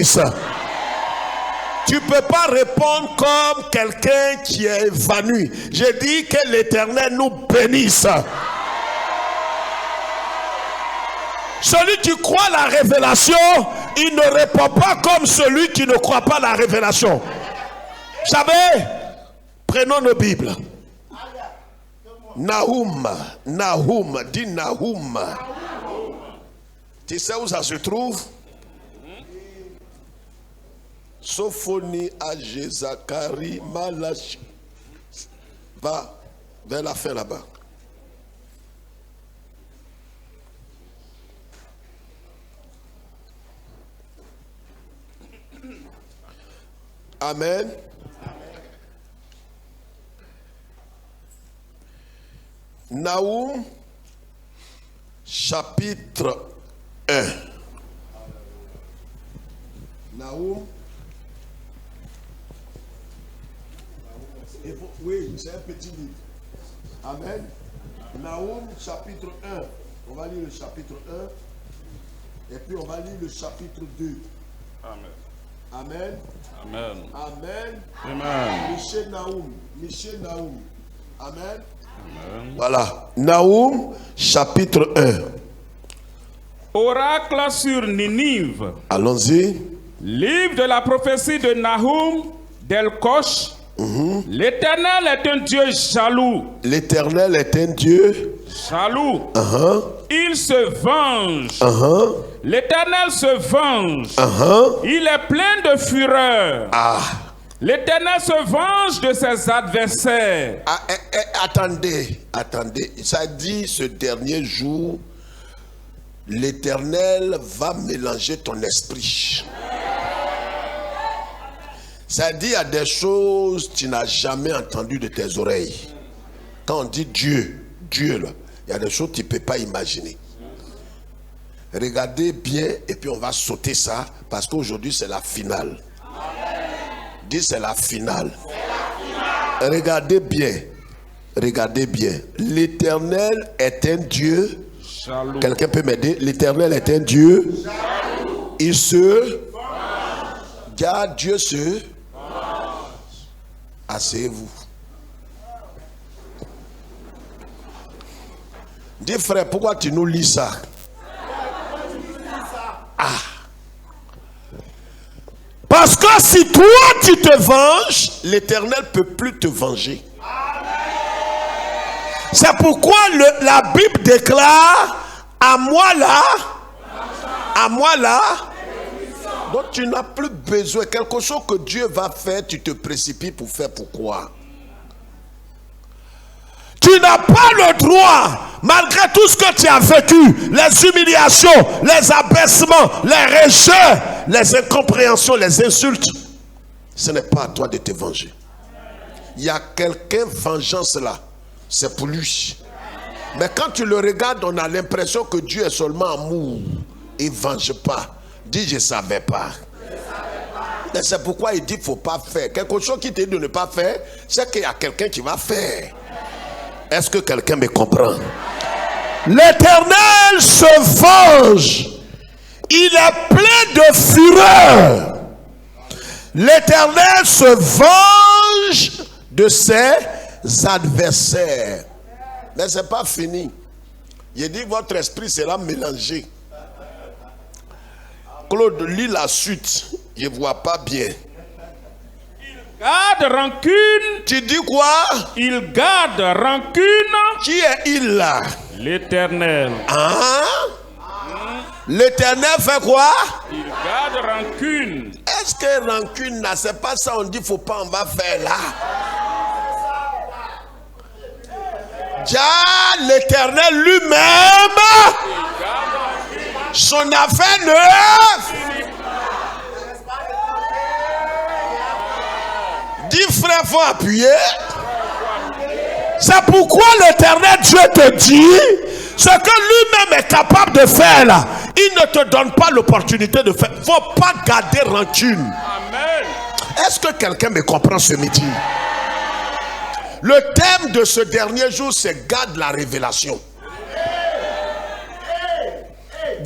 bénisse. Tu ne peux pas répondre comme quelqu'un qui est évanoui. J'ai dit que l'Éternel nous bénisse. Celui qui croit la révélation, il ne répond pas comme celui qui ne croit pas la révélation. Vous savez, prenons nos Bibles. Nahum, dis Nahum. Tu sais où ça se trouve? Sophonie, Agé, Zacharie, Malachi. Va vers la fin là-bas. Amen. Nahum, chapitre 1. Nahum. Oui, c'est un petit livre. Amen. Nahum, chapitre 1. On va lire le chapitre 1. Et puis on va lire le chapitre 2. Amen. Amen. Amen. Amen. Amen. Michel Nahum. Michel Nahum. Amen. Amen. Voilà. Nahum, chapitre 1. Oracle sur Ninive. Allons-y. Livre de la prophétie de Nahum d'Elkosh. L'Éternel est un Dieu jaloux. L'Éternel est un Dieu Jaloux. Il se venge. L'Éternel se venge. Il est plein de fureur. L'Éternel se venge de ses adversaires. Attendez. Ça dit ce dernier jour, l'Éternel va mélanger ton esprit. Ça dit, il y a des choses que tu n'as jamais entendues de tes oreilles. Quand on dit Dieu là, il y a des choses que tu ne peux pas imaginer. Regardez bien et puis on va sauter ça parce qu'aujourd'hui c'est la finale. Dis c'est la finale. Regardez bien. L'Éternel est un Dieu. Jaloux. Quelqu'un peut m'aider? L'Éternel est un Dieu. Jaloux. Il se. Garde Dieu se. Asseyez-vous. Dis frère, pourquoi tu nous lis ça? Parce que si toi tu te venges, l'Éternel ne peut plus te venger. C'est pourquoi la Bible déclare à moi là. Donc tu n'as plus besoin. Quelque chose que Dieu va faire, tu te précipites pour faire pourquoi? Tu n'as pas le droit, malgré tout ce que tu as vécu, les humiliations, les abaissements, les rejets, les incompréhensions, les insultes. Ce n'est pas à toi de te venger. Il y a quelqu'un, vengeance là, c'est pour lui. Mais quand tu le regardes, on a l'impression que Dieu est seulement amour. Il ne venge pas. Dis, je ne savais pas. Mais c'est pourquoi il dit qu'il ne faut pas faire. Quelque chose qui te dit de ne pas faire, c'est qu'il y a quelqu'un qui va faire. Est-ce que quelqu'un me comprend? L'Éternel se venge. Il est plein de fureur. L'Éternel se venge de ses adversaires. Mais ce n'est pas fini. Il dit que votre esprit sera mélangé. Claude, lis la suite. Je ne vois pas bien. Garde rancune. Tu dis quoi? Il garde rancune. Qui est il là? L'Éternel. L'Éternel fait quoi? Il garde rancune. Est-ce que rancune là, c'est pas ça on dit faut pas, on va faire là? Déjà l'Éternel lui-même, son affaire neuve. Dis frère, faut appuyer. C'est pourquoi l'Éternel Dieu te dit ce que lui-même est capable de faire là. Il ne te donne pas l'opportunité de faire. Il ne faut pas garder rancune. Amen. Est-ce que quelqu'un me comprend ce midi? Le thème de ce dernier jour, c'est garde la révélation.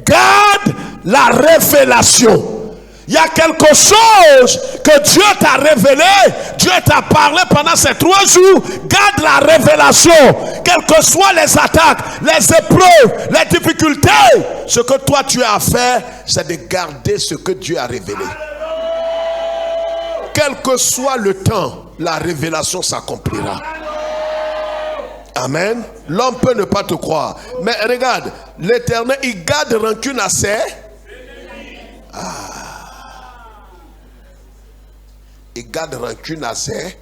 Garde la révélation. Il y a quelque chose que Dieu t'a révélé, Dieu t'a parlé pendant ces 3 jours. Garde la révélation, quelles que soient les attaques, les épreuves, les difficultés. Ce que toi tu as à faire, c'est de garder ce que Dieu a révélé. Quel que soit le temps, la révélation s'accomplira. Amen. L'homme peut ne pas te croire. Mais regarde, l'Éternel, il garde rancune à ses... Il garde rancune à ses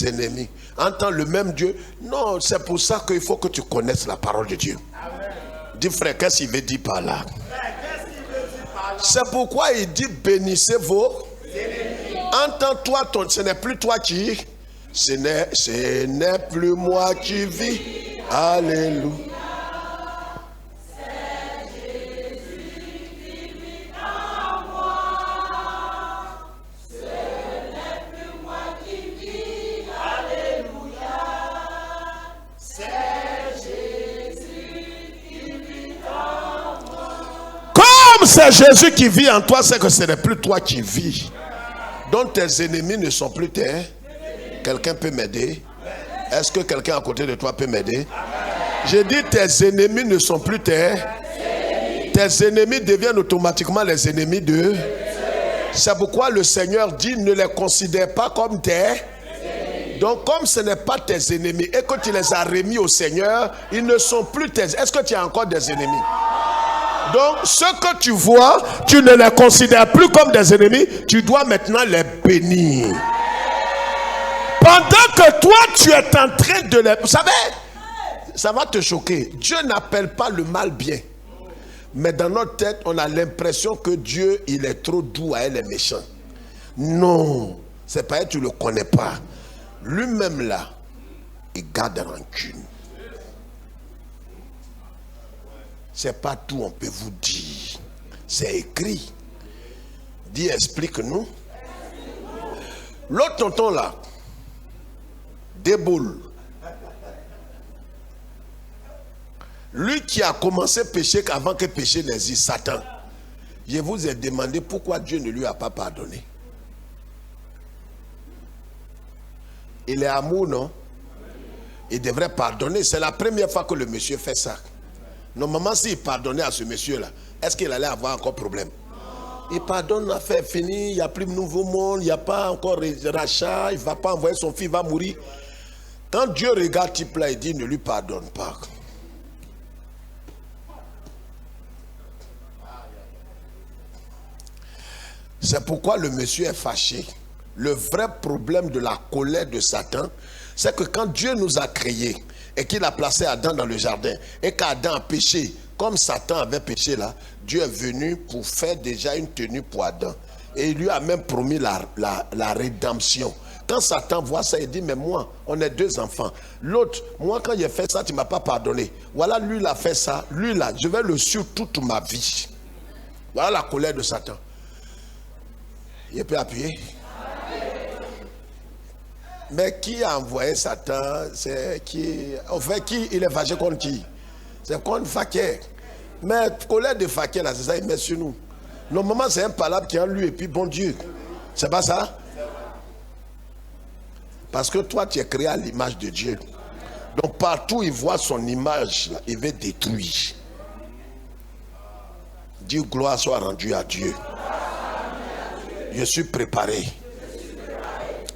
ennemis. Entends le même Dieu. Non, c'est pour ça qu'il faut que tu connaisses la parole de Dieu. Dis frère, qu'est-ce qu'il veut dire par là? C'est pourquoi il dit bénissez vos ennemis. Entends-toi, ce n'est plus toi qui... Ce n'est plus moi qui vis. Alléluia. C'est Jésus qui vit en toi, c'est que ce n'est plus toi qui vis. Donc tes ennemis ne sont plus tes. Quelqu'un peut m'aider? Est-ce que quelqu'un à côté de toi peut m'aider? J'ai dit tes ennemis ne sont plus tes. Tes ennemis deviennent automatiquement les ennemis de. C'est pourquoi le Seigneur dit ne les considère pas comme tes. Donc comme ce n'est pas tes ennemis et que tu les as remis au Seigneur, ils ne sont plus tes. Est-ce que tu as encore des ennemis? Donc, ce que tu vois, tu ne les considères plus comme des ennemis, tu dois maintenant les bénir. Pendant que toi, tu es en train de les... Vous savez, ça va te choquer. Dieu n'appelle pas le mal bien. Mais dans notre tête, on a l'impression que Dieu, il est trop doux à elle, les méchants. Non, c'est pas elle, tu ne le connais pas. Lui-même là, il garde rancune. C'est pas tout, on peut vous dire. C'est écrit. Dis, explique-nous. L'autre tonton là, déboule. Lui qui a commencé à pécher avant que péché n'existe, Satan. Je vous ai demandé pourquoi Dieu ne lui a pas pardonné. Il est amour, non? Il devrait pardonner. C'est la première fois que le monsieur fait ça. Normalement, s'il pardonnait à ce monsieur-là, est-ce qu'il allait avoir encore problème? Il pardonne, l'affaire est finie, il n'y a plus de nouveau monde, il n'y a pas encore rachat, il ne va pas envoyer son fils, il va mourir. Quand Dieu regarde type là, il dit ne lui pardonne pas. C'est pourquoi le monsieur est fâché. Le vrai problème de la colère de Satan, c'est que quand Dieu nous a créés, et qu'il a placé Adam dans le jardin, et qu'Adam a péché, comme Satan avait péché là, Dieu est venu pour faire déjà une tenue pour Adam. Et il lui a même promis la rédemption. Quand Satan voit ça, il dit, mais moi, on est 2 enfants. L'autre, moi quand j'ai fait ça, tu ne m'as pas pardonné. Voilà, lui, il a fait ça. Lui, là, je vais le suivre toute ma vie. Voilà la colère de Satan. Il peut appuyer. Mais qui a envoyé Satan? C'est qui? En fait, qui il est fâché contre qui? C'est contre Faké. Mais colère de Faké, là, c'est ça, il met sur nous. Normalement, c'est un palabre qui est en lui et puis bon Dieu. C'est pas ça? Parce que toi, tu es créé à l'image de Dieu. Donc, partout, il voit son image, là, il veut détruire. Dis gloire soit rendue à Dieu. Je suis préparé.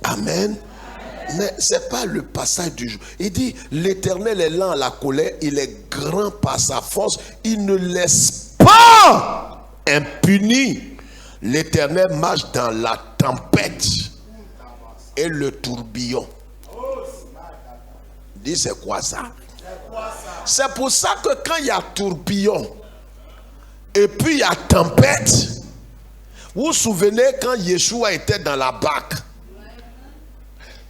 Amen. Mais ce n'est pas le passage du jour. Il dit, l'Éternel est lent à la colère, il est grand par sa force, il ne laisse pas impuni. L'Éternel marche dans la tempête et le tourbillon. Dis, c'est quoi ça? C'est pour ça que quand il y a tourbillon et puis il y a tempête, vous vous souvenez quand Yeshua était dans la barque?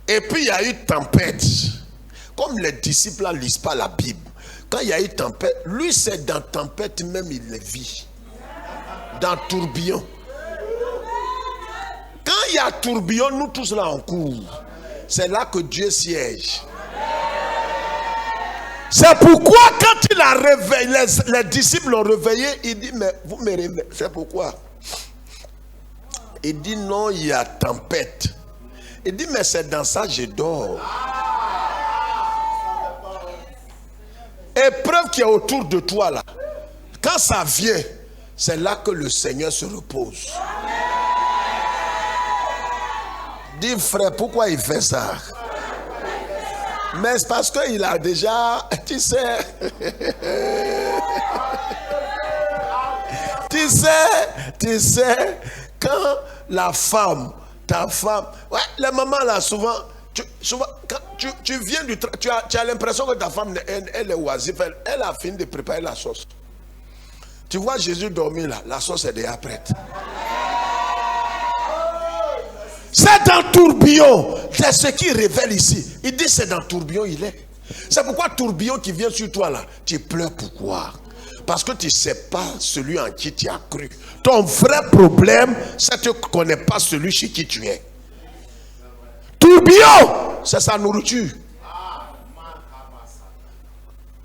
Et puis il y a eu tempête. Comme les disciples ne lisent pas la Bible, quand il y a eu tempête, lui c'est dans tempête même il le vit. Dans tourbillon. Quand il y a tourbillon, nous tous là en cours. C'est là que Dieu siège. C'est pourquoi quand il a réveillé, les disciples l'ont réveillé, il dit mais vous me réveillez. C'est pourquoi Il dit non, il y a tempête. Il dit mais c'est dans ça que je dors. Épreuve qui est autour de toi là. Quand ça vient, c'est là que le Seigneur se repose. Dis frère, pourquoi il fait ça? Mais c'est parce qu'il a déjà, tu sais, quand la femme, ta femme, ouais, les mamans là souvent, quand tu viens du travail, tu as l'impression que ta femme, elle est oisive, elle a fini de préparer la sauce. Tu vois Jésus dormir là, la sauce est déjà prête. C'est dans le tourbillon. C'est ce qui révèle ici. Il dit c'est dans le tourbillon il est. C'est pourquoi tourbillon qui vient sur toi là, tu pleures pourquoi? Parce que tu ne sais pas celui en qui tu as cru. Ton vrai problème, c'est que tu ne connais pas celui chez qui tu es. Tourbillon, c'est sa nourriture.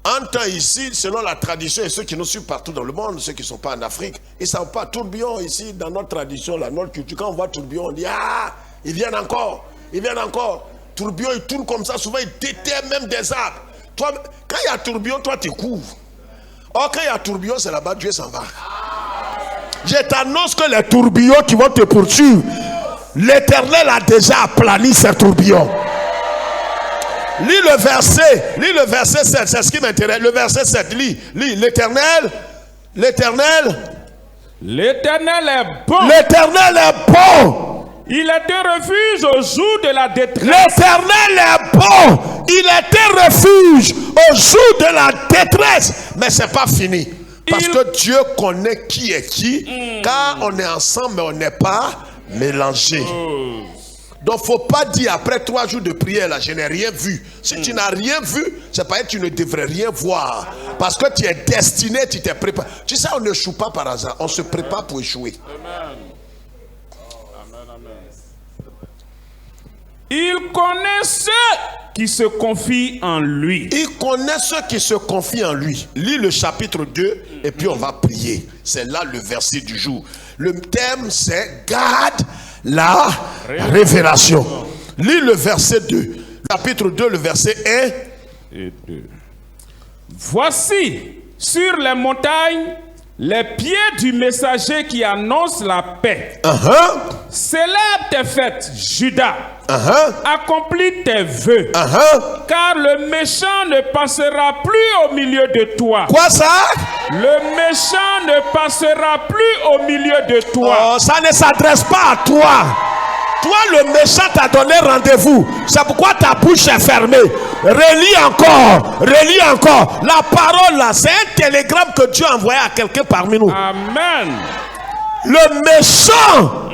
En temps ici, selon la tradition et ceux qui nous suivent partout dans le monde, ceux qui ne sont pas en Afrique, ils ne savent pas. Tourbillon ici, dans notre tradition, la notre culture, quand on voit tourbillon, on dit ah, ils viennent encore, ils viennent encore. Tourbillon, il tourne comme ça, souvent il déterre même des arbres. Toi, quand il y a tourbillon, toi tu couvres. Or, quand il y a tourbillon, c'est là-bas, Dieu s'en va. Je t'annonce que les tourbillons qui vont te poursuivre, l'Éternel a déjà aplani ces tourbillons. Lis le verset 7, c'est ce qui m'intéresse. Le verset 7, lis, l'Éternel est bon. L'Éternel est bon. Il est un refuge au jour de la détresse. L'Éternel est bon. Il est un refuge au jour de la détresse. Mais c'est pas fini. Parce que Dieu connaît qui est qui. Car on est ensemble, mais on n'est pas mélangés. Donc, il ne faut pas dire après 3 jours de prière, là, je n'ai rien vu. Si tu n'as rien vu, c'est pas que tu ne devrais rien voir. Parce que tu es destiné, tu t'es préparé. Tu sais, on ne échoue pas par hasard. On se prépare pour échouer. Amen. Il connaît ceux qui se confient en lui. Il connaît ceux qui se confient en lui. Lis le chapitre 2 et puis on va prier. C'est là le verset du jour. Le thème c'est garde la révélation. Lis le verset 2. Chapitre 2, le verset 1 et 2. Voici sur les montagnes les pieds du messager qui annonce la paix. Célèbre tes fêtes, Judas. Accomplis tes vœux. Car le méchant ne passera plus au milieu de toi. Quoi ça? Le méchant ne passera plus au milieu de toi. Oh, ça ne s'adresse pas à toi. Toi, le méchant t'a donné rendez-vous. C'est pourquoi ta bouche est fermée. Relis encore. La parole là, c'est un télégramme que Dieu a envoyé à quelqu'un parmi nous. Amen. Le méchant,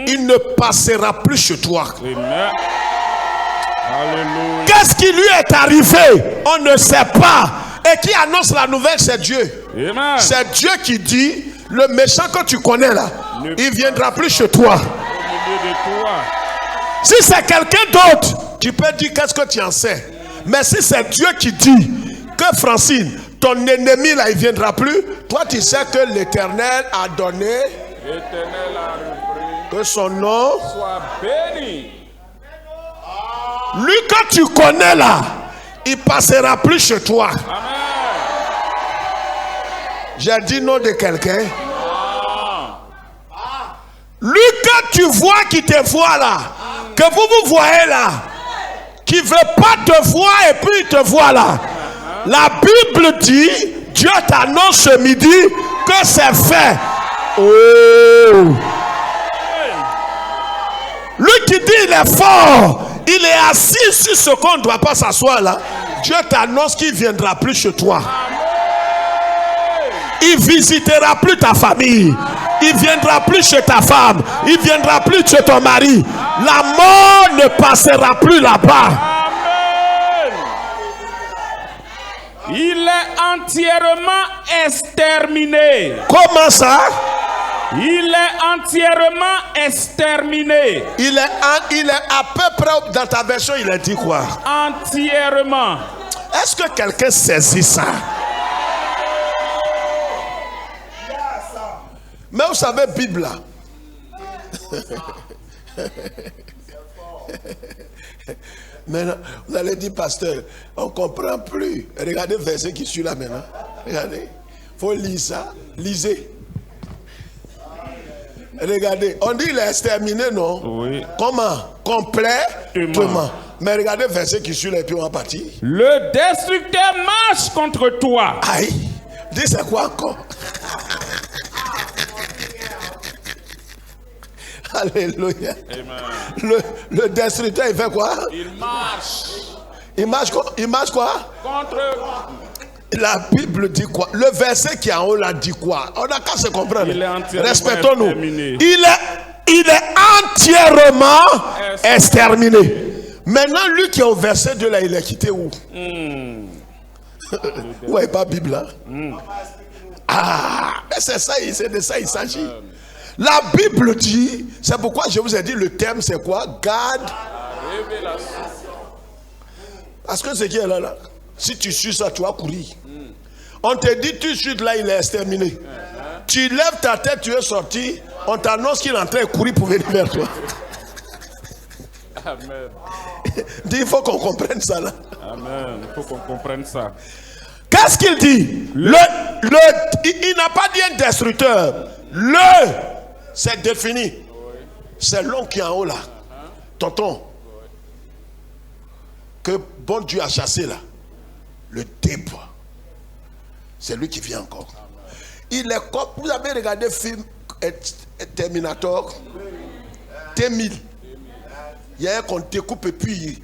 il ne passera plus chez toi. Amen. Alléluia. Qu'est-ce qui lui est arrivé? On ne sait pas. Et qui annonce la nouvelle, c'est Dieu. Amen. C'est Dieu qui dit, le méchant que tu connais là, il ne viendra plus chez toi. De toi. Si c'est quelqu'un d'autre, tu peux dire qu'est-ce que tu en sais. Mais si c'est Dieu qui dit que Francine, ton ennemi là, il ne viendra plus, toi tu sais que l'Éternel a donné, l'Éternel a repris, que son nom soit béni. Lui que tu connais là, il ne passera plus chez toi. Amen. J'ai dit nom de quelqu'un. Lui que tu vois qui te voit là, que vous voyez là, qui ne veut pas te voir et puis il te voit là. La Bible dit, Dieu t'annonce ce midi que c'est fait. Oh. Lui qui dit il est fort, il est assis sur ce qu'on ne doit pas s'asseoir là. Dieu t'annonce qu'il ne viendra plus chez toi. Il ne visitera plus ta famille. Il ne viendra plus chez ta femme. Il ne viendra plus chez ton mari. La mort ne passera plus là-bas. Amen. Il est entièrement exterminé. Comment ça? Il est entièrement exterminé. Il est à peu près, dans ta version, il a dit quoi? Entièrement. Est-ce que quelqu'un saisit ça? Mais vous savez, Bible là, Maintenant, vous allez dire, pasteur, on ne comprend plus. Regardez le verset qui suit là maintenant. Regardez. Il faut lire ça. Lisez. Regardez. On dit qu'il est exterminé, non? Oui. Comment? Complètement. Mais regardez le verset qui suit là et puis on va partir. Le destructeur marche contre toi. Aïe. Dis c'est quoi encore? Alléluia. Le destructeur, il fait quoi? Il marche. Il marche quoi? Il marche quoi? Contre. La Bible dit quoi? Le verset qui est en haut là dit quoi? On n'a qu'à se comprendre. Respectons-nous. Il est entièrement exterminé. Maintenant, lui qui est au verset 2 là, il est quitté où? Où est pas Bible là? Ah, c'est ça, c'est de ça il s'agit. La Bible dit, c'est pourquoi je vous ai dit le thème c'est quoi? Garde. Parce que ce qui est là, si tu suis ça, tu vas courir. On te dit tout de suite là, il est exterminé. Tu lèves ta tête, tu es sorti, on t'annonce qu'il est en train de courir pour venir vers toi. Amen. Dis, il faut qu'on comprenne ça là. Amen. Il faut qu'on comprenne ça. Qu'est-ce qu'il dit? Il n'a pas dit un destructeur. C'est défini. C'est l'homme qui est en haut là. Tonton. Que bon Dieu a chassé là. Le débre. C'est lui qui vient encore. Il est comme. Vous avez regardé le film Terminator? T-1000. Il y a un qu'on découpe et puis.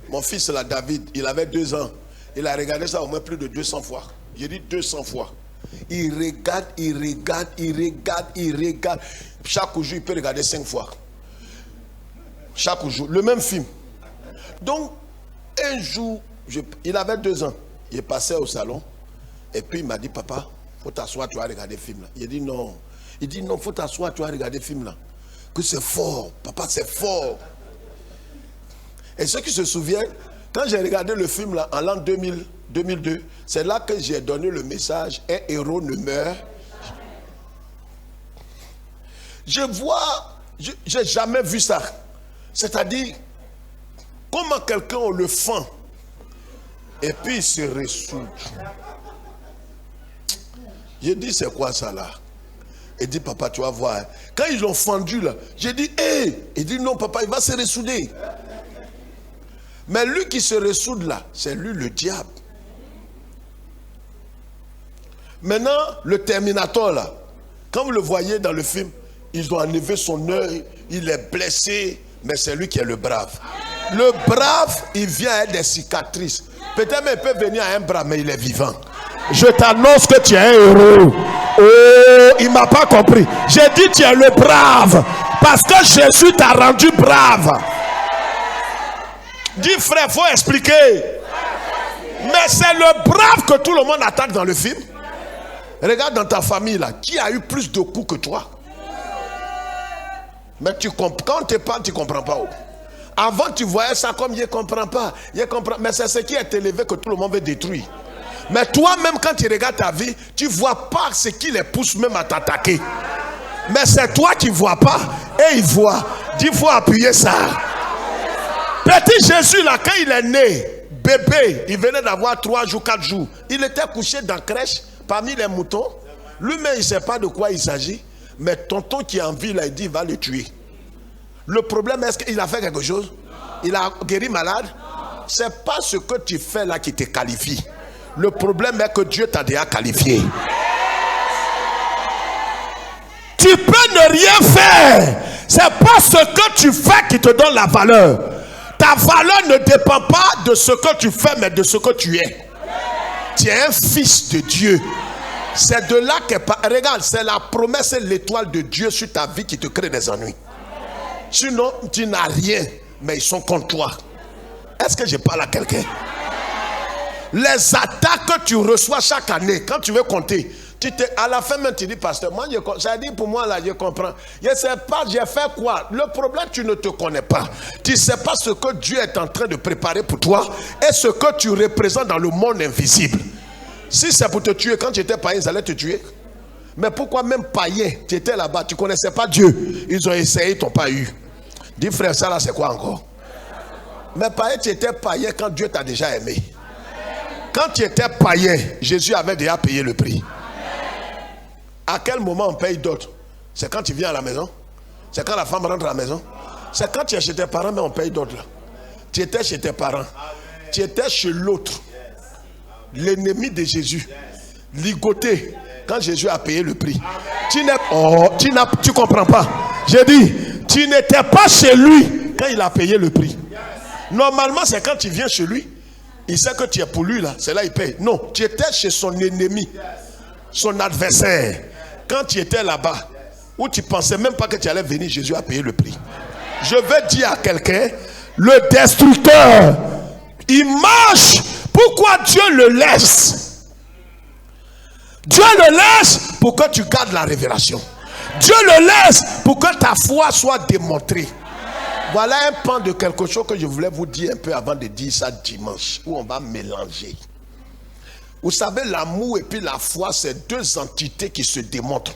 Mon fils là, David, il avait 2 ans. Il a regardé ça au moins plus de 200 fois. J'ai dit 200 fois. Il regarde. Chaque jour, il peut regarder 5 fois. Chaque jour, le même film. Donc, un jour, il avait 2 ans. Il est passé au salon. Et puis, il m'a dit, papa, il faut t'asseoir, tu vas regarder le film là. Il a dit non. Il dit non, il faut t'asseoir, tu vas regarder le film là. Que c'est fort. Papa, c'est fort. Et ceux qui se souviennent, quand j'ai regardé le film là, en l'an 2002, c'est là que j'ai donné le message, un héros ne meurt. Je vois, j'ai jamais vu ça. C'est-à-dire, comment quelqu'un on le fend et puis il se ressout. J'ai dit, c'est quoi ça là? Il dit, papa, tu vas voir. Quand ils l'ont fendu là, j'ai dit, hé! Il dit, non, papa, il va se ressouder. Mais lui qui se ressoude là, c'est lui le diable. Maintenant, le Terminator là, quand vous le voyez dans le film, ils ont enlevé son œil, il est blessé, mais c'est lui qui est le brave. Le brave, il vient avec des cicatrices. Peut-être même il peut venir à un bras, mais il est vivant. Je t'annonce que tu es un héros. Oh, il ne m'a pas compris. J'ai dit tu es le brave, parce que Jésus t'a rendu brave. Dis frère, il faut expliquer. Mais c'est le brave que tout le monde attaque dans le film. Regarde dans ta famille là, qui a eu plus de coups que toi? Mais quand tu parles, tu ne comprends pas. Avant tu voyais ça comme il ne comprend pas. Mais c'est ce qui est élevé que tout le monde veut détruire. Mais toi-même quand tu regardes ta vie, tu ne vois pas ce qui les pousse même à t'attaquer. Mais c'est toi qui ne vois pas et il voit. Dis, il faut appuyer ça. Petit Jésus là, quand il est né, bébé, il venait d'avoir 3 jours, 4 jours. Il était couché dans la crèche parmi les moutons. Lui-même, il ne sait pas de quoi il s'agit. Mais tonton qui est en vie là, il dit il va le tuer. Le problème, est-ce qu'il a fait quelque chose? Il a guéri malade? C'est pas ce que tu fais là qui te qualifie. Le problème est que Dieu t'a déjà qualifié. Tu peux ne rien faire. C'est pas ce que tu fais qui te donne la valeur. Ta valeur ne dépend pas de ce que tu fais, mais de ce que tu es. Tu es un fils de Dieu. C'est de là que, regarde, c'est la promesse et l'étoile de Dieu sur ta vie qui te crée des ennuis. Sinon, tu n'as rien, mais ils sont contre toi. Est-ce que je parle à quelqu'un? Les attaques que tu reçois chaque année, quand tu veux compter, à la fin même tu dis, pasteur, moi, ça dit pour moi là, je comprends. Je ne sais pas, j'ai fait quoi? Le problème, tu ne te connais pas. Tu ne sais pas ce que Dieu est en train de préparer pour toi et ce que tu représentes dans le monde invisible. Si c'est pour te tuer, quand tu étais païen, ils allaient te tuer. Mais pourquoi même païen, tu étais là-bas, tu ne connaissais pas Dieu. Ils ont essayé, ils t'ont pas eu. Dis frère, ça là c'est quoi encore? Mais païen, tu étais païen quand Dieu t'a déjà aimé. Quand tu étais païen, Jésus avait déjà payé le prix. À quel moment on paye d'autres? C'est quand tu viens à la maison? C'est quand la femme rentre à la maison? C'est quand tu es chez tes parents, mais on paye d'autres là. Tu étais chez tes parents. Tu étais chez l'autre. L'ennemi de Jésus. Ligoté. Quand Jésus a payé le prix. Tu comprends pas. J'ai dit, tu n'étais pas chez lui quand il a payé le prix. Normalement, c'est quand tu viens chez lui. Il sait que tu es pour lui là. C'est là il paye. Non, tu étais chez son ennemi. Son adversaire. Quand tu étais là-bas, où tu pensais même pas que tu allais venir, Jésus a payé le prix. Je vais dire à quelqu'un, le destructeur, il marche. Pourquoi Dieu le laisse? Dieu le laisse pour que tu gardes la révélation. Dieu le laisse pour que ta foi soit démontrée. Voilà un pan de quelque chose que je voulais vous dire un peu avant de dire ça dimanche, où on va mélanger. Vous savez, l'amour et puis la foi, c'est deux entités qui se démontrent.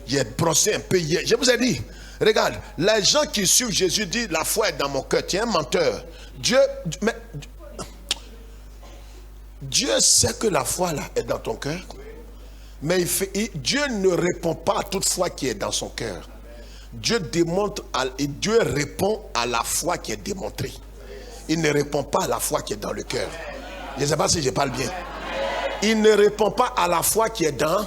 J'ai brossé un peu hier. Je vous ai dit, regarde, les gens qui suivent Jésus disent la foi est dans mon cœur. Tu es un menteur. Dieu sait que la foi là est dans ton cœur. Mais Dieu ne répond pas à toute foi qui est dans son cœur. Dieu répond à la foi qui est démontrée. Il ne répond pas à la foi qui est dans le cœur. Je ne sais pas si je parle bien. Il ne répond pas à la foi qui est dans,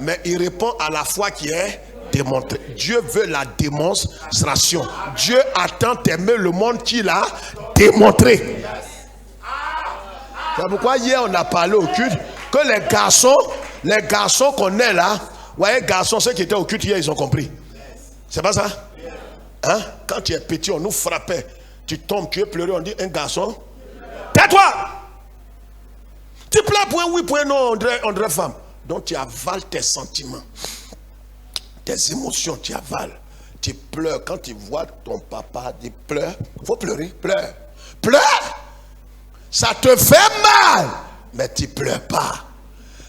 mais il répond à la foi qui est démontrée. Dieu veut la démonstration. Dieu attend d'aimer le monde qu'il a démontré. C'est pourquoi hier on a parlé au culte que les garçons qu'on est là, vous voyez, garçons, ceux qui étaient au culte hier, ils ont compris. C'est pas ça? Hein? Quand tu es petit, on nous frappait. Tu tombes, tu es pleuré, on dit un garçon. Tais-toi! Tu pleures pour un oui, pour un non, on dirait femme. Donc tu avales tes sentiments, tes émotions, tu avales. Tu pleures. Quand tu vois ton papa, tu pleures. Il faut pleurer, pleure. Pleure! Ça te fait mal, mais tu ne pleures pas.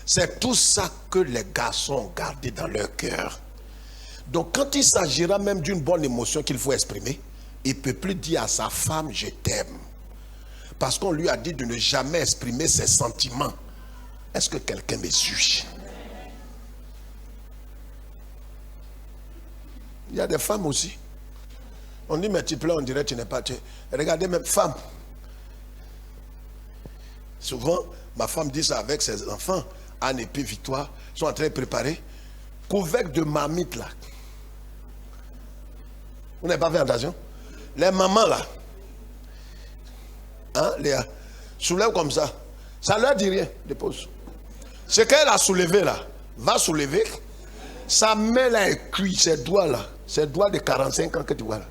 C'est tout ça que les garçons ont gardé dans leur cœur. Donc quand il s'agira même d'une bonne émotion qu'il faut exprimer, il ne peut plus dire à sa femme je t'aime. Parce qu'on lui a dit de ne jamais exprimer ses sentiments. Est-ce que quelqu'un me suit? Il y a des femmes aussi. On dit mais tu pleures, on dirait que tu n'es pas... Regardez même femme. Souvent, ma femme dit ça avec ses enfants. Anne et puis Victoire sont en train de préparer. Couvercle de marmite là. Vous n'avez pas fait attention? Les mamans là. Hein, Léa? Soulève comme ça. Ça leur dit rien. Dépose. Ce qu'elle a soulevé là, va soulever. Sa main là est cuite, ses doigts là. Ses doigts de 45 ans que tu vois là.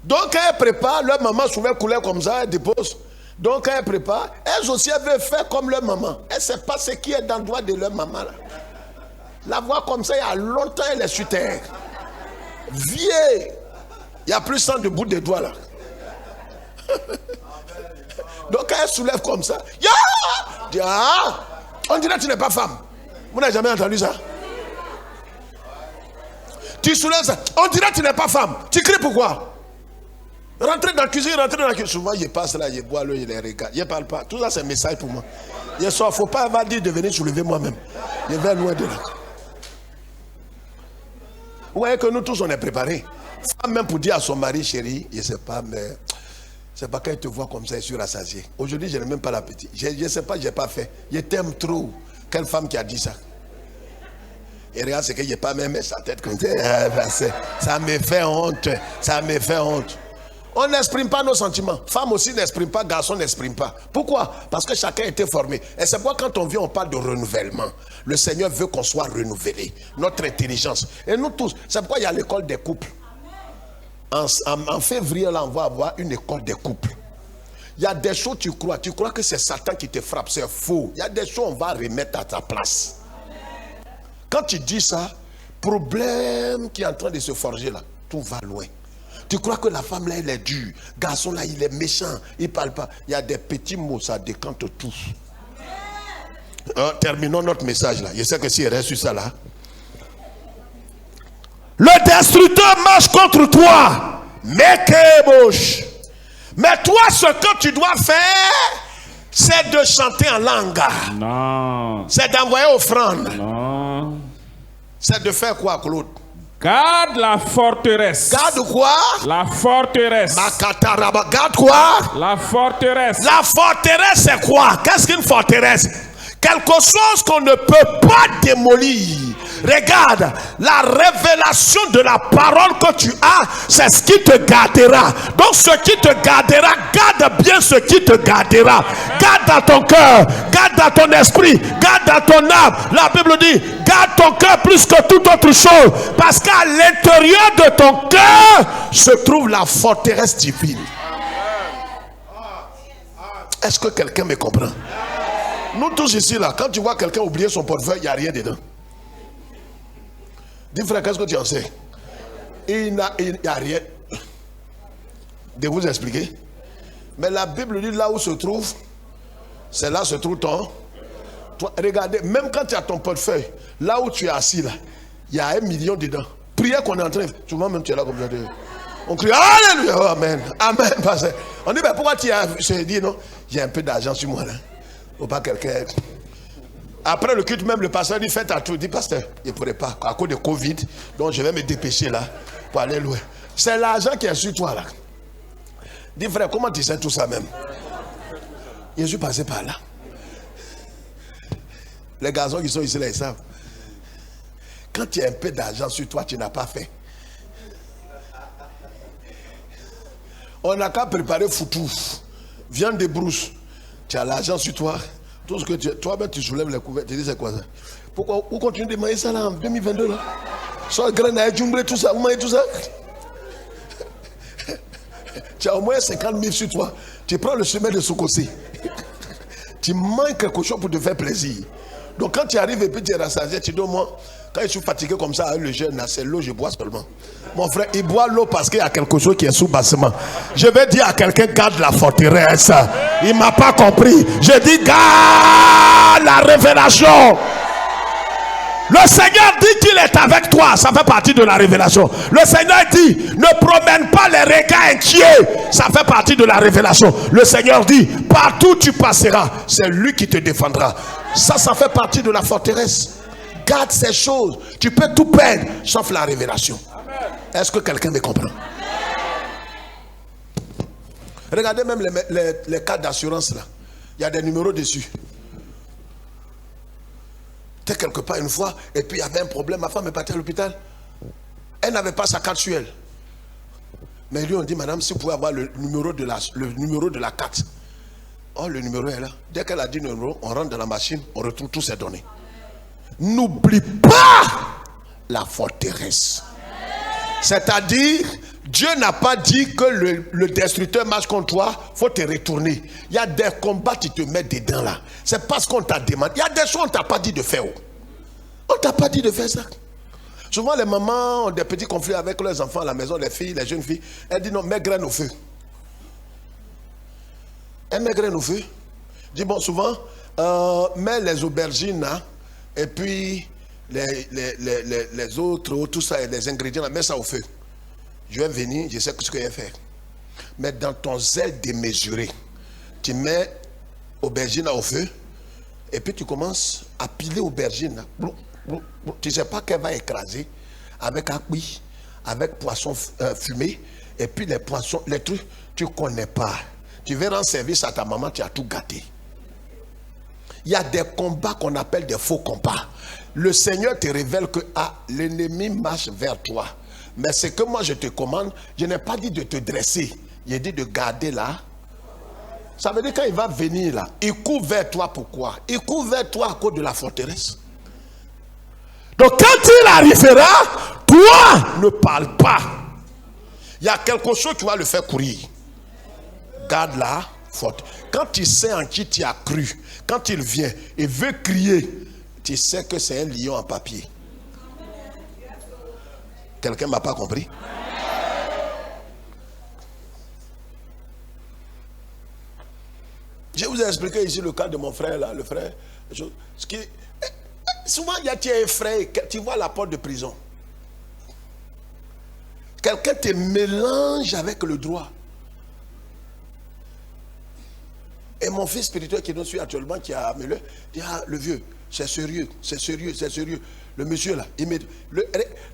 Donc elle prépare, leur maman soulève couleur comme ça, elle dépose. Donc elle prépare. Elles aussi elles veulent faire comme leur maman. Elle ne sait pas ce qui est dans le doigt de leur maman là. La voir comme ça, il y a longtemps elle est sur terre. Vieille. Il n'y a plus sang de bout des doigts là. Donc elle soulève comme ça. On dirait que tu n'es pas femme. Vous n'avez jamais entendu ça? Tu soulèves ça. On dirait que tu n'es pas femme. Tu cries pourquoi? Rentrez dans la cuisine, Souvent, je passe là, je bois l'eau, je les regarde. Je ne parle pas. Tout ça, c'est un message pour moi. Il ne faut pas avoir dit de venir soulever moi-même. Je vais loin de là. Vous voyez que nous tous, on est préparés. Femme même pour dire à son mari, chérie, je ne sais pas, mais c'est pas quand il te voit comme ça, il est rassasié. Aujourd'hui, je n'ai même pas l'appétit. Je ne sais pas, je n'ai pas fait. Je t'aime trop. Quelle femme qui a dit ça? Et regarde, c'est que je n'ai pas même sa tête comme ça. Ça me fait honte. Ça me fait honte. On n'exprime pas nos sentiments. Femme aussi n'exprime pas, garçon n'exprime pas. Pourquoi? Parce que chacun a été formé. Et c'est pourquoi quand on vient, on parle de renouvellement. Le Seigneur veut qu'on soit renouvelé. Notre intelligence. Et nous tous, c'est pourquoi il y a l'école des couples. En février, là, on va avoir une école des couples. Il y a des choses tu crois que c'est Satan qui te frappe, c'est faux. Il y a des choses on va remettre à ta place. Quand tu dis ça, problème qui est en train de se forger là, tout va loin. Tu crois que la femme là, elle est dure. Garçon là, il est méchant. Il parle pas. Il y a des petits mots, ça décante tout. Terminons notre message là. Je sais que s'il reste sur ça là. Le destructeur marche contre toi. Mais toi, ce que tu dois faire, c'est de chanter en langue. Non. C'est d'envoyer offrande. Non. C'est de faire quoi, Claude? Garde la forteresse. Garde quoi? La forteresse. Makataraba. Garde quoi? La forteresse. La forteresse, c'est quoi? Qu'est-ce qu'une forteresse? Quelque chose qu'on ne peut pas démolir. Regarde, la révélation de la parole que tu as, c'est ce qui te gardera. Donc ce qui te gardera, garde bien ce qui te gardera. Garde dans ton cœur, garde dans ton esprit, garde dans ton âme. La Bible dit, garde ton cœur plus que toute autre chose. Parce qu'à l'intérieur de ton cœur se trouve la forteresse divine. Est-ce que quelqu'un me comprend? Nous tous ici là, quand tu vois quelqu'un oublier son portefeuille, il n'y a rien dedans. Dis frère, qu'est-ce que tu en sais? Il n'y a rien. De vous expliquer. Mais la Bible dit là où se trouve, c'est là se trouve ton. Toi, regardez, même quand tu as ton portefeuille, là où tu es assis là, il y a 1 million dedans. Prière qu'on est en train de faire. Souvent même tu es là comme ça. On crie Alléluia, oh, Amen, Amen. On dit, mais pourquoi tu as. Je dis non, j'ai un peu d'argent sur moi là. Faut pas quelqu'un. Après le culte, même le pasteur dit faites à tout. Il dit pasteur, il ne pourrait pas à cause de Covid, donc je vais me dépêcher là pour aller loin. C'est l'argent qui est sur toi là. Dis frère, comment tu sais tout ça même? Je suis passé par là. Les garçons qui sont ici là, ils savent. Quand tu as un peu d'argent sur toi, tu n'as pas fait. On n'a qu'à préparer foutou, viande de brousse. Tu as l'argent sur toi. Tout ce que toi-même tu soulèves les couverts. Tu dis c'est quoi ça? Pourquoi vous continuez de manger ça là en 2022 là? Soit grenaille, djumbré, tout ça. Vous mangez tout ça? Tu as au moins 50 000 sur toi. Tu prends le chemin de Sokosé. Tu manges quelque chose pour te faire plaisir. Donc quand tu arrives et puis tu es rassasié, tu dis moi, quand je suis fatigué comme ça, le jeûne, c'est l'eau, je bois seulement. Mon frère, il boit l'eau parce qu'il y a quelque chose qui est sous bassement. Je vais dire à quelqu'un, garde la forteresse. Il ne m'a pas compris. Je dis, garde la révélation. Le Seigneur dit qu'il est avec toi. Ça fait partie de la révélation. Le Seigneur dit, ne promène pas les regards inquiets. Ça fait partie de la révélation. Le Seigneur dit, partout où tu passeras, c'est lui qui te défendra. Ça fait partie de la forteresse. Garde ces choses. Tu peux tout perdre, sauf la révélation. Est-ce que quelqu'un me comprend? Regardez même les cartes d'assurance là. Il y a des numéros dessus. Tu es quelque part une fois, et puis il y avait un problème. Ma femme est partie à l'hôpital. Elle n'avait pas sa carte sur elle. Mais lui, on dit, madame, si vous pouvez avoir le numéro de la carte. Oh, le numéro est là. Dès qu'elle a dit le numéro, on rentre dans la machine, on retrouve toutes ses données. N'oublie pas la forteresse. C'est-à-dire, Dieu n'a pas dit que le destructeur marche contre toi, il faut te retourner. Il y a des combats qui te mettent dedans là. C'est parce qu'on t'a demandé. Il y a des choses qu'on ne t'a pas dit de faire. On ne t'a pas dit de faire ça. Souvent les mamans ont des petits conflits avec leurs enfants à la maison, les filles, les jeunes filles. Elles disent non, mets graines au feu. Elle met graines au feu. Dis bon, souvent, mets les aubergines là, et puis les autres, tout ça, les ingrédients là, mets ça au feu. Je vais venir, je sais ce que je vais faire. Mais dans ton zèle démesuré, tu mets aubergine au feu, et puis tu commences à piler aubergine. Tu ne sais pas qu'elle va écraser avec acquis, avec poisson fumé, et puis les poissons, les trucs, tu ne connais pas. Tu veux rendre service à ta maman, tu as tout gâté. Il y a des combats qu'on appelle des faux combats. Le Seigneur te révèle que l'ennemi marche vers toi. Mais ce que moi je te commande, je n'ai pas dit de te dresser. J'ai dit de garder là. Ça veut dire quand il va venir là, il court vers toi. Pourquoi? Il court vers toi à cause de la forteresse. Donc quand il arrivera, toi ne parle pas. Il y a quelque chose qui va le faire courir. Garde la forteresse. Quand tu sais en qui tu as cru, quand il vient et veut crier, tu sais que c'est un lion en papier. Quelqu'un ne m'a pas compris? Je vous ai expliqué ici le cas de mon frère là, le frère. Souvent, tu es effrayé, tu vois la porte de prison. Quelqu'un te mélange avec le droit. Et mon fils spirituel qui nous suit actuellement, qui a amené, dit, ah, le vieux, c'est sérieux, c'est sérieux, c'est sérieux. Le monsieur là, il me dit,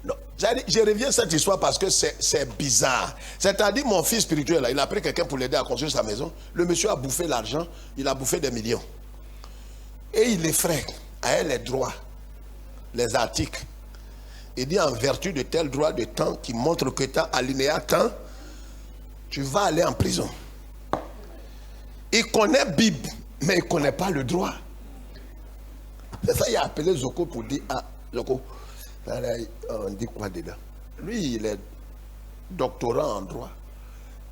non, je reviens à cette histoire parce que c'est bizarre. C'est-à-dire, mon fils spirituel là, il a pris quelqu'un pour l'aider à construire sa maison. Le monsieur a bouffé l'argent, il a bouffé des millions. Et il effraie à elle les droits, les articles. Il dit, en vertu de tel droit de temps qui montre que tu as alinéa temps, tu vas aller en prison. Il connaît Bible, mais il ne connaît pas le droit. C'est ça, il a appelé Zoko pour dire, ah, Zoko, on dit quoi dedans? Lui, il est doctorant en droit.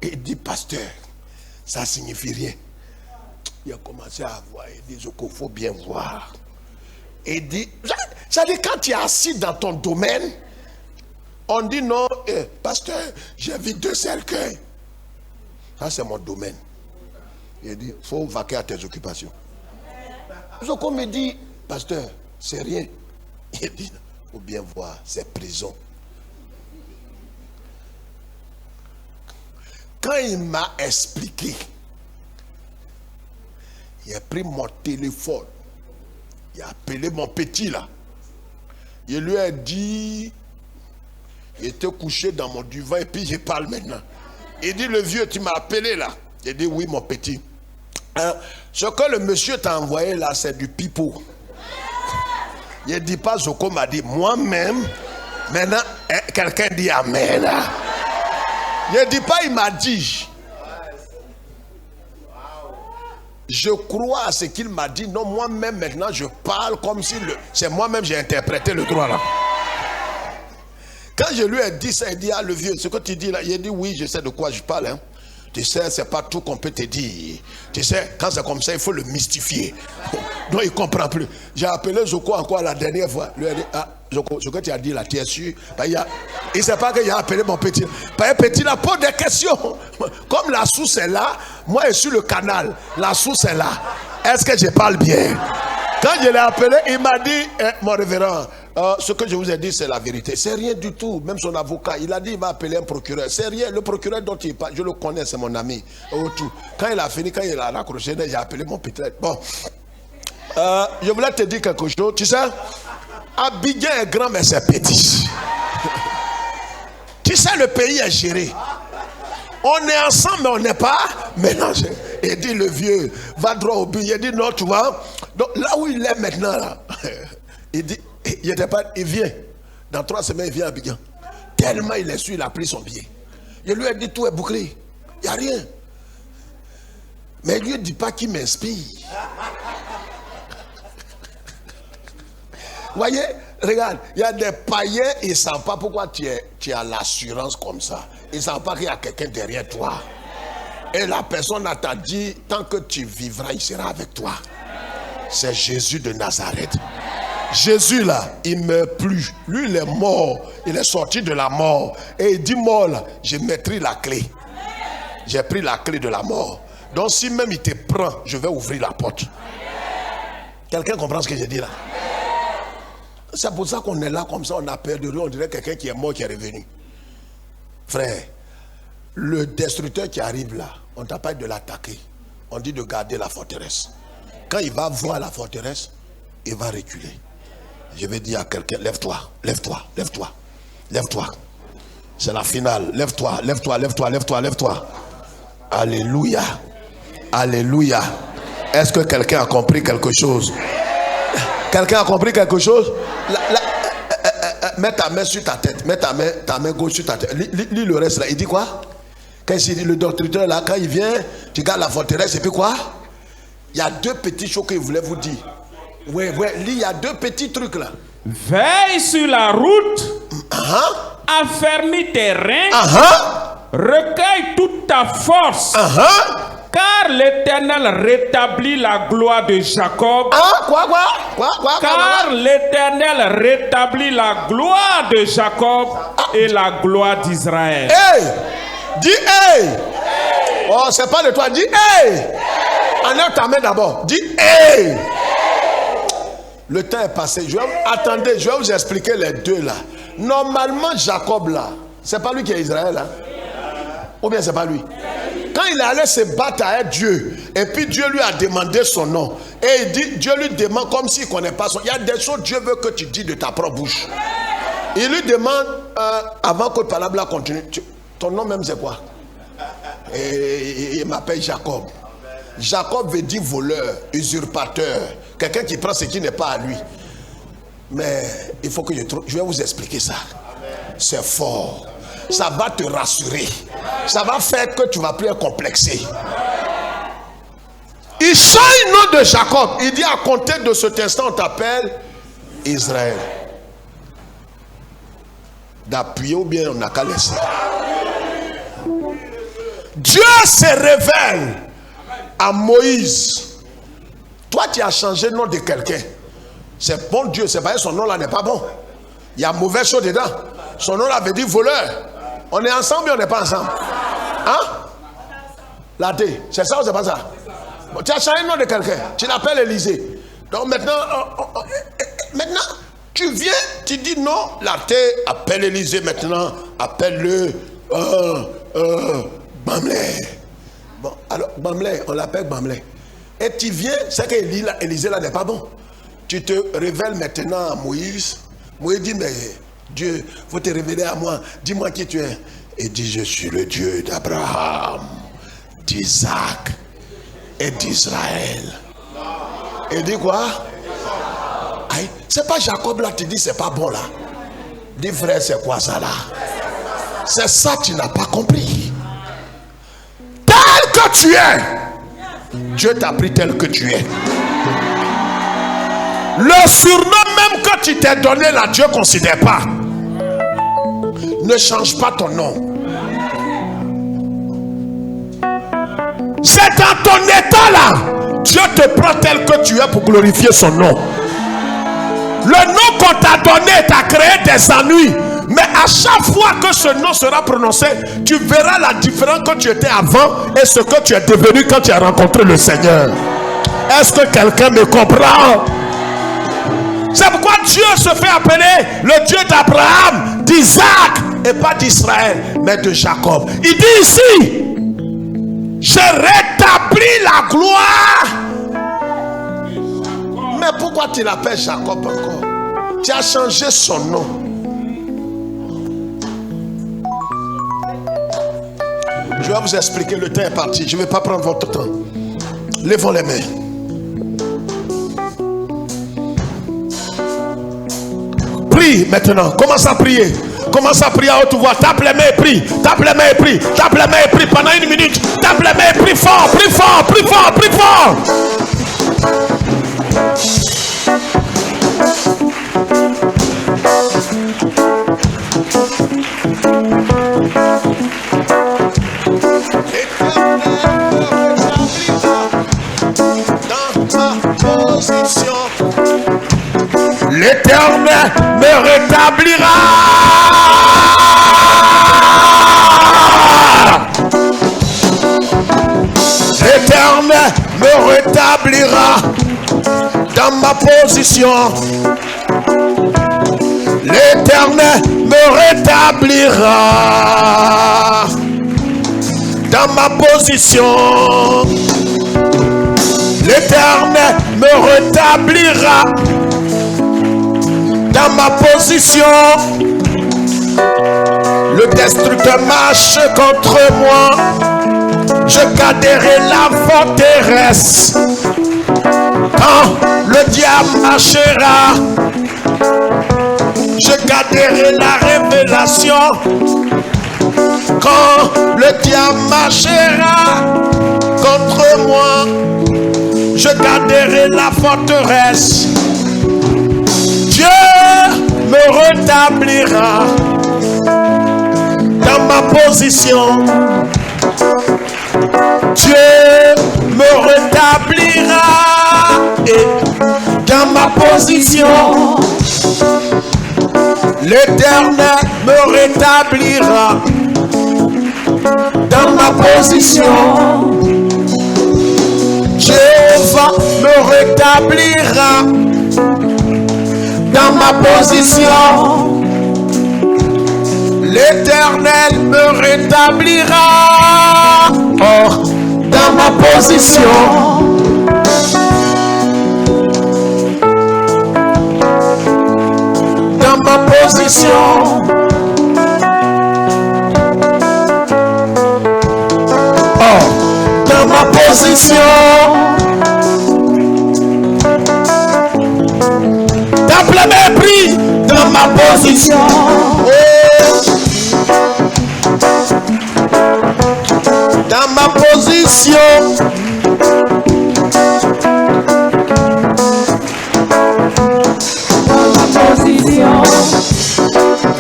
Et il dit, pasteur, ça ne signifie rien. Il a commencé à voir, il dit, Zoko, il faut bien voir. Et il dit, ça dit, quand tu es assis dans ton domaine, on dit non, pasteur, j'ai vu 2 cercueils. Ça, c'est mon domaine. Il dit, il faut vaquer à tes occupations. Zoko me dit, pasteur, c'est rien. Il dit, il faut bien voir, c'est prison. Quand il m'a expliqué, il a pris mon téléphone, il a appelé mon petit là. Il lui a dit, il était couché dans mon divan et puis je parle maintenant. Il dit, le vieux, tu m'as appelé là. J'ai dit, oui, mon petit. Ce que le monsieur t'a envoyé là, c'est du pipeau. Il ne dit pas, Zoko m'a dit, moi-même, maintenant, quelqu'un dit amen. Il ne dit pas, il m'a dit. Je crois à ce qu'il m'a dit. Non, moi-même, maintenant, je parle comme si c'est moi-même, j'ai interprété le droit là. Quand je lui ai dit ça, il dit, ah, le vieux, ce que tu dis là, il a dit, oui, je sais de quoi je parle. Hein. Tu sais, c'est pas tout qu'on peut te dire. Tu sais, quand c'est comme ça, il faut le mystifier. Donc, il ne comprend plus. J'ai appelé Zoko encore la dernière fois. Lui a dit, ah, Zoko, ce que tu as dit là, tu es sûr? Il ne sait pas qu'il a appelé mon petit. Le petit là pose des questions. Comme la source est là, moi je suis le canal. La source est là. Est-ce que je parle bien? Quand je l'ai appelé, il m'a dit, mon révérend, ce que je vous ai dit, c'est la vérité. C'est rien du tout. Même son avocat, il a dit, il va appeler un procureur. C'est rien. Le procureur dont il parle, je le connais, c'est mon ami. Quand il a fini, quand il a raccroché, j'ai appelé mon petit. Bon, je voulais te dire quelque chose. Tu sais, Abidjan est grand, mais c'est petit. Tu sais, le pays est géré. On est ensemble, mais on n'est pas mélangés. Il dit, le vieux, va droit au but. Il dit, non, tu vois. Donc là où il est maintenant, là, il dit, il vient. Dans 3 semaines, il vient à Abidjan. Tellement il est sûr, il a pris son billet. Il lui a dit, tout est bouclé. Il n'y a rien. Mais il lui dit pas qu'il m'inspire. Vous voyez, regarde, il y a des païens, ils ne savent pas pourquoi tu as l'assurance comme ça. Ils ne savent pas qu'il y a quelqu'un derrière toi. Et la personne t'a dit, tant que tu vivras, il sera avec toi. C'est Jésus de Nazareth. Jésus là, il ne meurt plus. Lui, il est mort. Il est sorti de la mort. Et il dit, mort là, j'ai maîtrisé la clé. J'ai pris la clé de la mort. Donc si même il te prend, je vais ouvrir la porte. Quelqu'un comprend ce que j'ai dit là? C'est pour ça qu'on est là comme ça, on a peur de lui, on dirait quelqu'un qui est mort qui est revenu. Frère, le destructeur qui arrive là, on ne t'a pas dit de l'attaquer. On dit de garder la forteresse. Quand il va voir la forteresse, il va reculer. Je vais dire à quelqu'un, lève-toi, lève-toi, lève-toi, lève-toi. C'est la finale. Lève-toi, lève-toi, lève-toi, lève-toi, lève-toi. Alléluia. Alléluia. Est-ce que quelqu'un a compris quelque chose? Quelqu'un a compris quelque chose? Mets ta main sur ta tête. Mets ta main gauche sur ta tête. Lis le reste là. Il dit quoi? Quand il dit le docteur là, quand il vient, tu gardes la forteresse et puis quoi? Il y a 2 petits choses qu'il voulait vous dire. Oui, lis, il y a 2 petits trucs là. Veille sur la route. Affermis tes reins. Recueille toute ta force. Car l'Éternel rétablit la gloire de Jacob. Car l'Éternel rétablit la gloire de Jacob et la gloire d'Israël. Hey! Dis hey! Oh, c'est pas de toi, dis hey! Enlève ta main d'abord. Dis hey. Le temps est passé. Attendez, je vais vous expliquer les deux là. Normalement, Jacob là, c'est pas lui qui est Israël là. Ou bien c'est pas lui. Quand il est allé se battre avec Dieu, et puis Dieu lui a demandé son nom, et il dit, Dieu lui demande comme s'il ne connaît pas son nom. Il y a des choses que Dieu veut que tu dis de ta propre bouche. Il lui demande, avant que le parabole continue, ton nom même c'est quoi? Et il m'appelle Jacob. Jacob veut dire voleur, usurpateur, quelqu'un qui prend ce qui n'est pas à lui. Mais il faut que je vais vous expliquer ça. C'est fort. Ça va te rassurer. Ça va faire que tu ne vas plus être complexé. Il change le nom de Jacob. Il dit à compter de cet instant, on t'appelle Israël. D'appuyer ou bien on n'a qu'à laisser. Dieu se révèle à Moïse. Toi, tu as changé le nom de quelqu'un. C'est bon Dieu, c'est pas son nom là n'est pas bon. Il y a mauvais chose dedans. Son nom là veut dire voleur. On est ensemble et on n'est pas ensemble. Hein? La D, c'est ça ou c'est pas ça? Bon, tu as changé le nom de quelqu'un. Tu l'appelles Élisée. Donc maintenant, tu viens, tu dis non, la T appelle Élisée maintenant. Appelle-le Bamley. Bon, alors Bamley, on l'appelle Bamley. Et tu viens, c'est que Élisée là n'est pas bon. Tu te révèles maintenant à Moïse. Moïse dit, mais Dieu, il faut te révéler à moi. Dis-moi qui tu es. Et dit, je suis le Dieu d'Abraham, d'Isaac et d'Israël. Et dit quoi? C'est pas Jacob là, tu dis, c'est pas bon là. Dis frère, c'est quoi ça là? C'est ça que tu n'as pas compris. Tel que tu es, Dieu t'a pris tel que tu es. Le surnom même que tu t'es donné là, Dieu ne considère pas. Ne change pas ton nom. C'est dans ton état là, Dieu te prend tel que tu es pour glorifier son nom. Le nom qu'on t'a donné t'a créé des ennuis. Mais à chaque fois que ce nom sera prononcé, tu verras la différence que tu étais avant et ce que tu es devenu quand tu as rencontré le Seigneur. Est-ce que quelqu'un me comprend? C'est pourquoi Dieu se fait appeler le Dieu d'Abraham, d'Isaac et pas d'Israël, mais de Jacob. Il dit ici, je rétablis la gloire. Mais pourquoi tu l'appelles Jacob encore? Tu as changé son nom. Je vais vous expliquer, le temps est parti. Je ne vais pas prendre votre temps. Levons les mains. Prie maintenant. Commence à prier. Commence à prier à haute voix. Tape les mains et prie. Tape les mains et prie. Tape les mains et prie pendant 1 minute. Tape les mains et prie fort. Prie fort. Prie fort. Prie fort. L'Éternel me rétablira. L'Éternel me rétablira dans ma position. L'Éternel me rétablira dans ma position. L'Éternel me rétablira dans ma position. Le destructeur marche contre moi. Je garderai la forteresse. Quand le diable marchera, je garderai la révélation. Quand le diable marchera contre moi, je garderai la forteresse. Dieu me rétablira dans ma position. Dieu me rétablira dans ma position. L'Éternel me rétablira dans ma position. Je rétablira dans ma position. L'Éternel me rétablira dans ma position. Dans ma position. Dans ma position. T'as mépris dans ma position. Dans ma position. Dans ma position.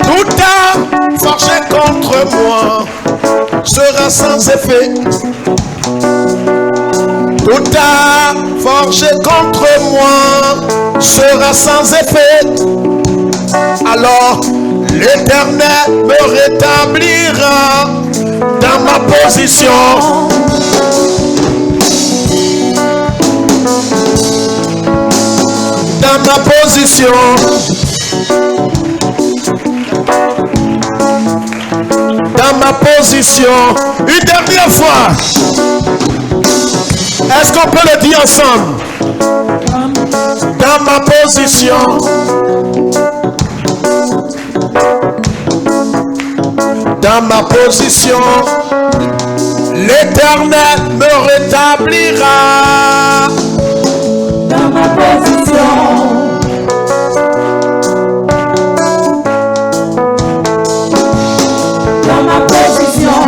Tout a forgé contre moi sera sans effet. Tout a forgé contre moi sera sans effet. Alors l'Éternel me rétablira dans ma position. Dans ma position. Dans ma position. Une dernière fois. Est-ce qu'on peut le dire ensemble? Dans ma position. Dans ma position. L'Éternel me rétablira. Dans ma position. Dans ma position.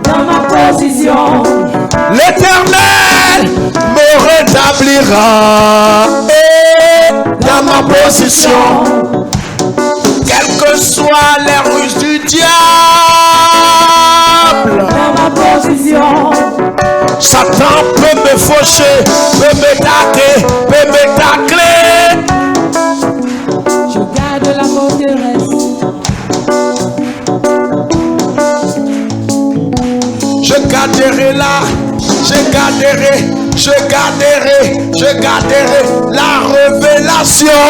Dans ma position. L'Éternel me rétablira. Dans ma position. Quelles que soient les ruses du diable. Dans ma position. Satan peut me faucher, peut me taquer, peut me tacler. Je garde la forteresse. Je garderai là, je garderai la révélation.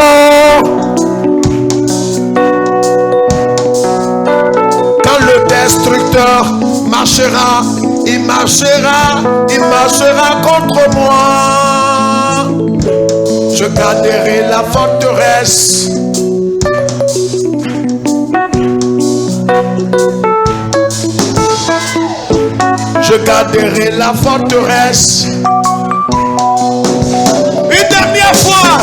Quand le destructeur marchera, il marchera contre moi. Je garderai la forteresse. Je garderai la forteresse. Une dernière fois,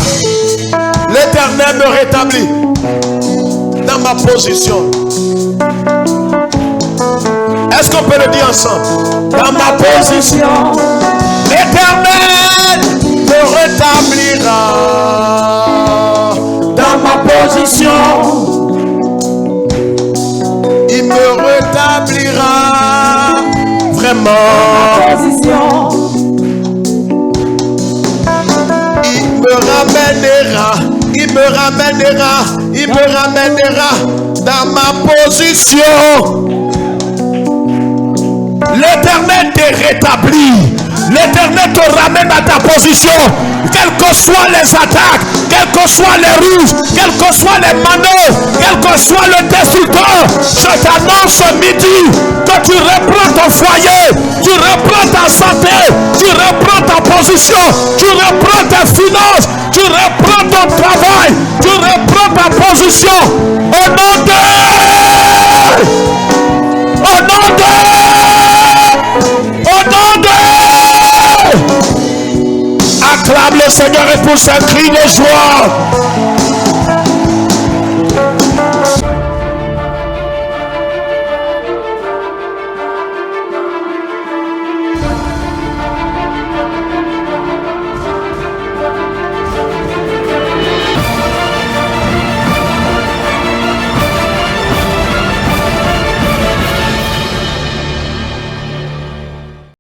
l'Éternel me rétablit dans ma position. Est-ce qu'on peut le dire ensemble? Dans ma position, l'Éternel me rétablira. Dans ma position, il me rétablira. Vraiment. Position. Il me ramènera dans ma position. L'Éternel te rétablit. L'Éternel te ramène à ta position. Quelles que soient les attaques, quelles que soient les ruses, quelles que soient les manœuvres, quel que soit le destructeur, je t'annonce ce midi que tu reprends ton foyer, tu reprends ta santé, tu reprends ta position, tu reprends tes finances, tu reprends ton travail, tu reprends ta position. Au nom de... Au nom de... Au nom de... Acclame le Seigneur et pour un cri de joie.